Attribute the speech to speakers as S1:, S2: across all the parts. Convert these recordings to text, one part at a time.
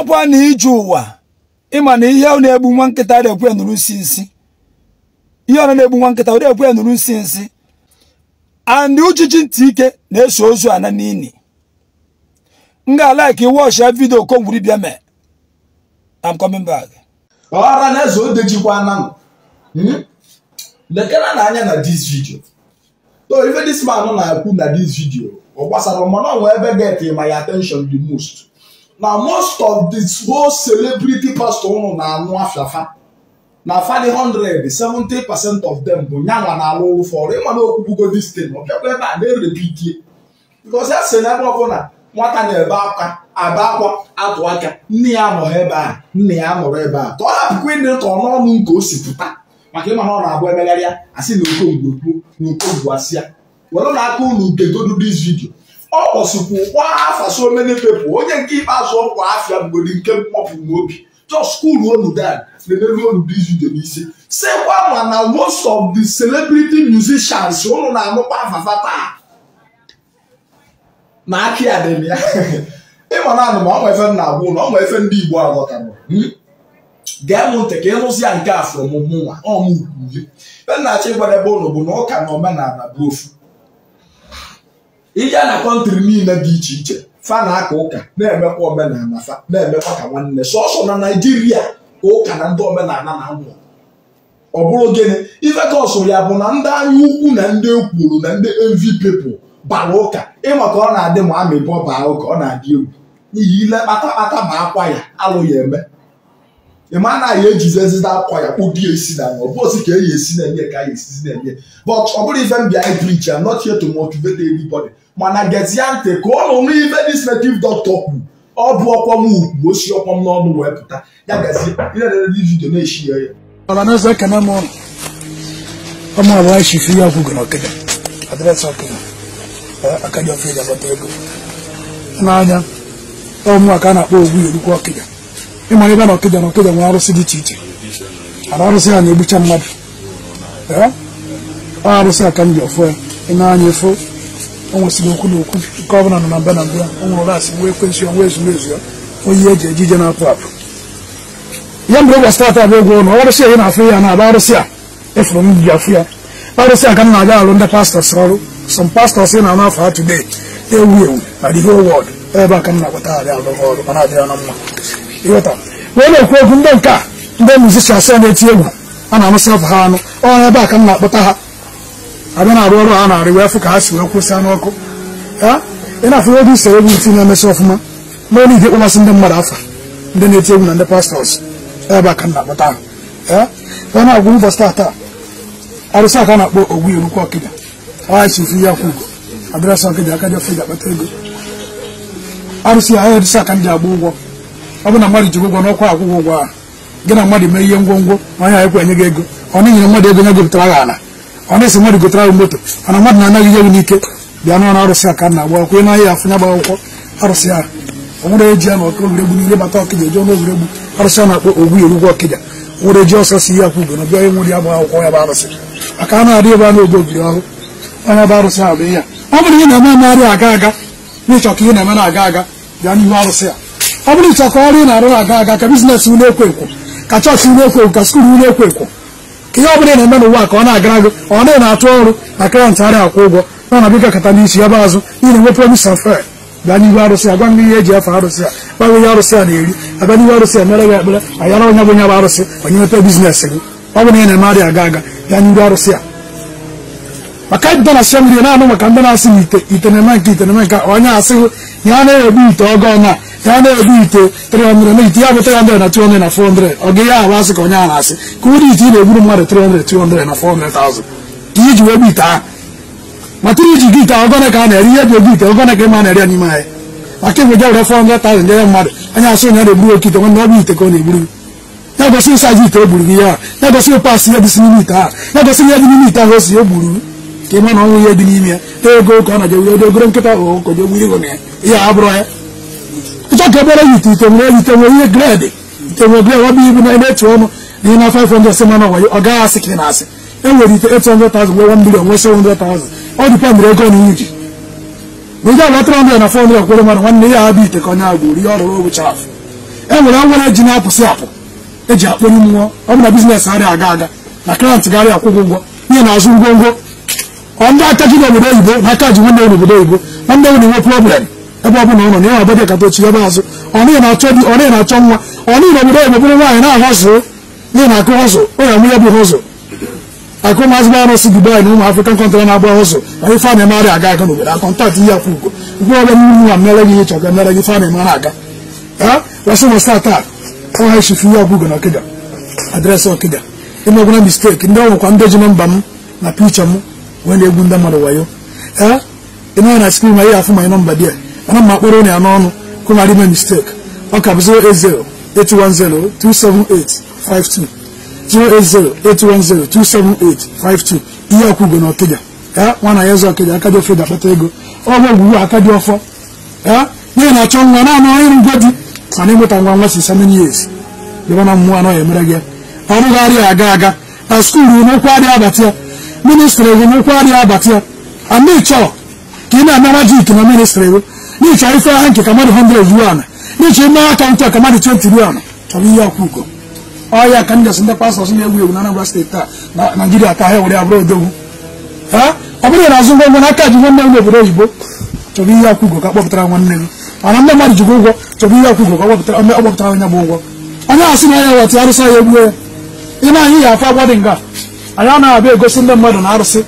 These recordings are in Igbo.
S1: ọkwa na ije ụwa ịma na ihe ọ na-egbu nwa nkịta na-ekwe nụrụ nsi ihe ọ na-egbu nwa nkịta na-ekwe nụrụ nsi and ujiji ntị ike na-eso ozu ana n'ini nga like watch a video Okongwu Dibia me. I'm coming back.
S2: Ora na zo dejikwa na lekana na anya na this video. So even this man na akwu na this video o gbasara mo na we ebe get my attention the most. Now most of this whole celebrity pastor na anu afiafa. Na 570% of them go nyanwa na alu for e man okwu go this thing. O pekwe ba na repeat it. Because that say na go na nwata na-ebe aka abakwa atụ aka nne ya nọ ebe a nne ya nọrọ ebe a tọ hapụkwa ndị ka ọnụ nke o si pụta maka ịma na ọ na-abụ emegharịa asị na Okongwu asị ya were na aka unu gegodu this video ọ kpọsịkwu kwa afa so many people onye nke ikpeazụ ọkwa afịa bugodi nke mkpọpụ n'obi just school onu dan na-emeru onu this video n'isi sekwa ma na most of the celebrity musicians unu na-anụkwa afafa taa na aki ademia ịma na anụ ma ọ nwefe na agwụ na ọ nwefe ndị Igbo aghọtara ga-emụ ntị ka ịrụzi ya nke afọ ọmụmụ nwa ọmụkwuye na-achọ ịgbada ebe ụlọ bụ na ụka na omenala bụ ofu ije na kọntrị niile dị iche iche fa na aka ụka na-emekwa omenala fa na-emekwa ka nwanne sọsọ na Naịjirịa ka ụka na ndị omenala na-anwụ ọ bụrụ gịnị ife ka ọsọ ya bụ na ndị anya ukwu na ndị ekwuru na ndị MV people bara ụka ịma ka ọ na-adị ma amị bọba ụka ọ na-adị egwu n'ihi ile kpata ma akwa ya alụ ya eme ịma na ya ejizi ezigbo akwa ya kpụdi esi na ọ bụ osi ka eyi esi na-eme ka ya esizi na-eme but ọ bụrụ ife mbịa preach I'm not here to motivate anybody mana gezie ntị ka ọ nọ n'ife this native doctor kwu ọ bụ ọkwa m ukwu osi ọkwa m n'ọnụ wee pụta ya gazie ile na video na-eshi ya
S1: ọlanaeze ekene m ọnụ ọmụ abụọ Ishi ya gwugo n'Ọkịja adreesị Ọkịja akaja ofega batego n'anya ọmụ aka na-akpọ ogwu erukwa Ọkịja ịmara ebe na Ọkịja nwere arụsị dị iche iche arụsị ha na-egbucha mmadụ arụsị aka ndị ọfọ ya ịna-anya efo o nwesịrị okwu na okwu nke ọbụla nọ na mbe na mbe ya o nwere asị wee kwensi onwe ezumezu ya onye eji ejije na-apụ apụ ya mgbe ụbọchị taata abụ egwu ọnụ arụsị ya ị na-afụ ya na-aba arụsị a efuru m ji afụ ya arụsị a ka m na-aga alụ ndị pastọs ọrụ some pastors in an offer today, they will, at the whole world, ever come up with the world, and I don't know. When I go from the car, the musicians send it to you, and I'm self hand, or I back and not but I don't know what I wear for cars, we will send Oko. Enough of this celebrity in myself, no need it was in the Marafa, then it's even and the pastors, ever come up but I. When I go for starter, I was not going to go a wheel walking. I see you have address on the Akaja figure, but I see I had second job. I want a money to go on Okwa. Get a money, may young go, my eye when you go. Only your mother going to go to Tragana. Only somebody go try motor, and I'm not unique. They are not out of Sakana. Well, when I have never Arsia, only Jam or Kultur, talking to John Arsana, we walk it. Would a Joseph see you going to be able to about us? I cannot even go. About Saudi. How many in a man Gaga? We talk in a man Gaga, then you are say. How many talk all in a Gaga business will no quick? Catch us in no quick, a school will no quick. Can you open a man work on a Gaga, on a tour, a grand Tara Kobo, on a bigger Catanici Abazo, in a promise of fair. Then you are to say, I want me a Jeff Arsia, but we are to say, I bet you are to say, I don't have any about us when you pay business. How many in a Maria Gaga, then you are to say. Makanda assembly na no makanda asi itenemanka onya asi yana ebi to ogona yana ebi to 300 na iti abo 300 na 200 na 400 oge ya awasi ko nya na asi kuri iti na eburu mare 200 na 400,000 kiji we bi ta matiri ji gita ogona ka na riye bi gita ogona ke ma na ri ni mai akebe ja 400,000 je mare anya so nya de buru okito no bi te ko na eburu ya go si saji to buru ya go si pass ya disinimita ya go si ya disinimita ho si eburu Kema na onwe ye di n'ime ego ka na je we do gro nketa o ko je wuri go ne ya abro ya ito ke bere yiti to mo yiti mo ye grade to mo grade obi ibu na net ono ni na 500 sema na wayo oga asiki na ase e wori 800,000 we 1 million we 700,000 all depend ego ni uji we ja 300 na 400 ko ma one ya abi te ko nya aguri oro ro chaf enwere nwere ji na-apụsị apụ eji akpọ mmụọ ọ bụ na biznes arịa aga aga na klient garị akwụkwọ ụgwọ ihe na-azụ ngwongwo ọ ndị aka ji n'obodo oyibo na aka ji nwanne n'obodo oyibo nwanne nwere problem ebe ọ bụla ọ nọ na ya abadị ka tochi ebe azụ ọ nịghị na-achọ nwa ọ nịghị n'obodo oyibo bụrụ nwaanyị na-ahọzụ n'ihi na akụ họzụ onye amụ ya bụ họzụ akụ mazịba ọrụ si Dubai na ụmụ African country na-agba họzụ na ife a na-emegharị aga aga n'obodo akọntaktị ihe akwụ ugo mgbe ọbịa n'ihu nwa mere gị ihe chọga mere gị ife a na-emegharị aga wasị na stata ọha ishifu ihe ọgwụgo na Ọkịja adreesị Ọkịja imegwuna misteki ndị ọnwụkwa ndị ji nọmba m na picha m wee na-egwu ndị mmadụ wayo ịnọ na skrin ma ihe afụ ma nọmba dị mana mma kpọrọ onye ya n'ọnụ kụmarị ime misteki ọ ka bụ 08081027852 08081027852 ihe ọkwụgo na Ọkịja nwana ya eze Ọkịja aka dị ofe ga-akpata ego ọgwụ ogwugwu aka dị ọfọ ihe na-achọ nwa na-anọ ịrụ ngwa di mana ịmụta nwa nwa si 7 years dịba na mmụọ anọ ya emere gị ọrụgharị aga aga na skuulu n'okwu adịghị abata ya ministri ego n'okwu adịghị abata ya ana ịchọ ka ị na-eme majik na ministri ego n'ịchọ ife aha nke ka mmadụ 100 ruo ana n'ịchọ ime akaụntụ ka mmadụ 20 ruo ana chọrọ ihe ọkwụgo ọya ka ndị ndị pastọs na-egwu egwu na Anambra steeti taa na Naijiria taa ha were abụrụ odogwu ọ bụrụ na azụ ngwongwo n'aka ji nwanne m n'obodo oyibo chọrọ ihe ọkwụgo ka kpọpụtara nwanne gị mana ndị mmadụ jikwa ụgwọ chọrọ ihe ọkwụgo ka ọ kpọpụtara onye bụ ụgwọ onye asị na ya weta arụsị ya egbuo ya ị na-anyị ya afọ agwa dị nga anyị anaghị abịa egosi ndị mmadụ na arụsị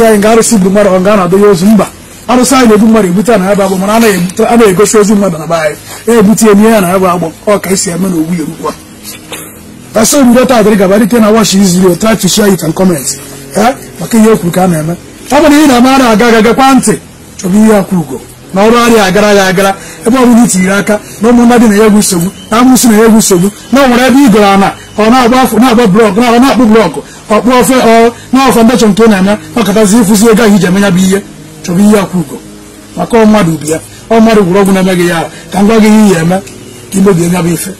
S1: anyị nga arụsị gburu mmadụ ọ ga na-adọ ya ozu mba arụsị anyị na-egbu mmadụ ebute na ya bụ agbọ mana a na-egosi ozi mmadụ na be anyị ebute enye ya na ya bụ agbọ ọ ka esi eme na ogbu ya ugbu a so obodo taa dịrị gaba dike na wash iziri try to share it and comment maka ihe okwu ka a na-eme ọ bụrụ ị na-eme ara aga gagakwa ntị chọbụ ihe akwụ ugo na ọrụ arịa agara ya agara ebe ọ bụla itinyere aka na ụmụnna dị na ya egwu nsogbu na amụsị na ya egwu nsogbu na o nwere ebe ị goro ana ọ na-agba blọkụ na-akpụ blọkụ ọkpụ ofe n'ọfọ ndọchọ nke na-eme ọkatazi ịfụzi ego ahụ iji eme ya bụ ihe chọbụ ihe akwụ ugo maka mmadụ ubi ya mmadụ gwụrụ ọgwụ na-eme gị ya ka m gwa gị ihe ya eme ka imebie ya bụ ife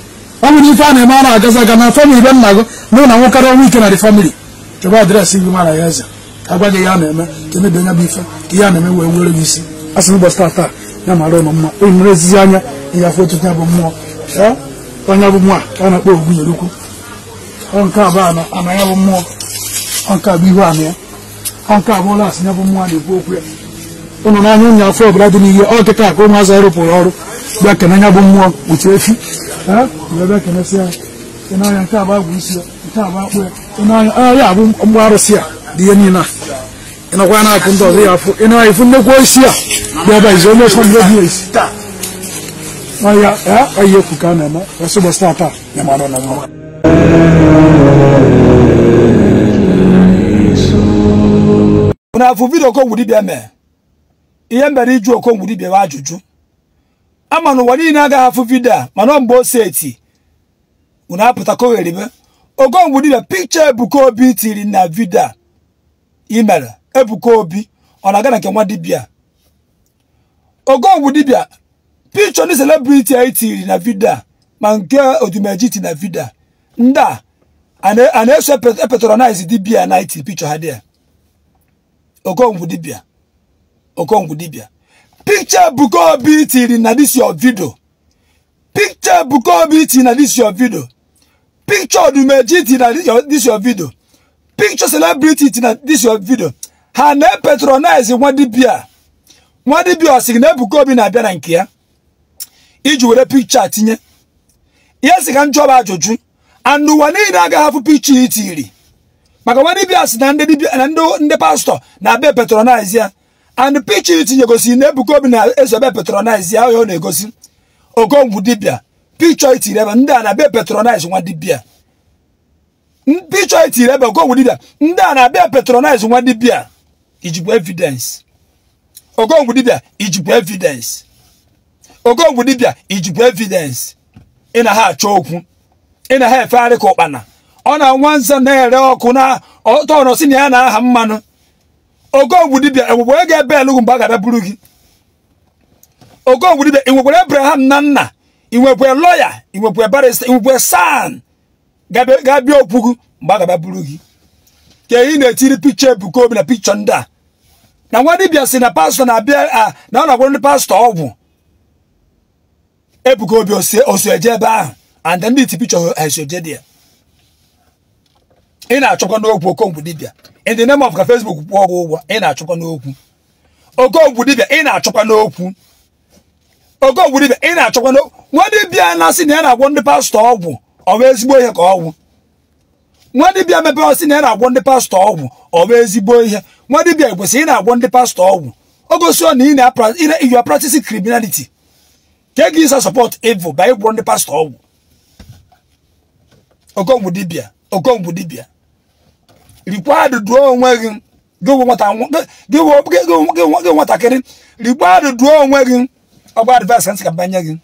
S1: ọ bụrụ ife a na-eme a na-agazi aga na famili be nna gị na na nwokarị ọnwa ike na dị famili chọba adreesị gị mara ya eze ka agwa gị ya na-eme ka emebie ya bụ ife ka ihe a na-eme wee were gị isi a sị ụbọchị taa ya mara ụlọ mma onye nwere ezizi anya ihe afọ otutu ya bụ mmụọ onye bụ mmụọ ka a na-akpọ ogbu yerukwu nke abụọ ana ya bụ mmụọ nke abụ ihu ana ya nke abụọ ụlọ asị ya bụ mmụọ na-ekwu okwu ya ụnụ n'anya onye afọ ọbụla dị n'ihe ọ kịta ka ụmụazị anyị rụpụrụ ọrụ bịa kene anya bụ mmụọ uche efi bịa kenesị ya ịnanya nke abụ agwụ isi ya nke abụ akpụ ya ịnanya ya abụ mgbe arụsị ya dị ihe niile a ịnọkwa na-akụ ndị ọzọ ya afọ ịnanya ifu nnekwu isi a bịa ebe izi onye ọsọ ndị obi esi ọya ihe ekwu ka a na-eme wesị ụbọchị taa ya mara na mma
S3: n'afọ vidio Okongwu Dibia mee ihe mere iju Okongwu Dibia bụ ajụjụ ama n'ụwa niile agaghị afụ vidio a mana mgbe o seti unu apụta ka o ghere ime Okongwu Dibia pikcha Ebuka Obi tiri na vidio a imere Ebuka Obi ọ na-aga na nke nwa dibia Okongwu Dibia pikcha ndị celebrity a tiri na vidio a ma nke Odumeji ti na vidio ndị a na-eso epatronize dibia na iti pikcha ha dị ya Okongwu Dibia picture Ebuka Obi tiri na this your video picture Ebuka Obi tiri na this your video picture Odumeji tiri na this your video picture celebrity tiri na this your video ha na-patronize nwa dibia ọsị na Ebuka Obi na-abịa na nke ya iji were picture tinye ihe sị ka njọba ajụjụ and ụwa niile agaghị afụ picture itiri maka nwa dibia sị na ndị pastọ na-abịa patronize ya and picture itinye gosi na Ebuka Obi na-ezobe patronize ya ọ na-egosi Okongwu Dibia picture itiri ebe ndị a na-abịa patronize nwa dibia picture itiri ebe Okongwu Dibia ndị a na-abịa patronize nwa dibia ijikwa evidence Okongwu Dibia ijikwa evidence Okongwu Dibia ijikwa evidence ị na ha achọ okwu ị na ha efegharị ka ụkpana ọ na nwa nza na-ere ọkụ na ọtọ nọ si na ya na aha mmanụ Okongwu Dibia enwekwe ga-ebe elugwu mgbe a ga-abịa buru gị Okongwu Dibia inwekwere Abraham na nna inwekwe lawyer inwekwe barrister inwekwe san ga-abịa okwu mgbe a ga-abịa buru gị ka ị na-etiri picture Ebuka Obi na picture ndị a na nwa dibia si na pastọ na-abịa na ọ na-agwara ndị pastọ ọgwụ Ebuka Obi osu eje ebe ahụ and then the picture has your there. In a chokano Okongwu Dibia. In the name of the Facebook war in a chokano Okongwu Dibia in a chokano Okongwu Dibia in a chokano. What did be an asinera won the pastor always boy a call? What did be a asinera won the pastor always boy? What did be a was in a won the pastor? Ogoso in you are practicing criminality. Take this as support evil by one the pastor. Okongwu Dibia. Okongwu Dibia. Required to draw wagon. Go what I want. Go what I can. Required to draw wagon about the vast and Banyagan.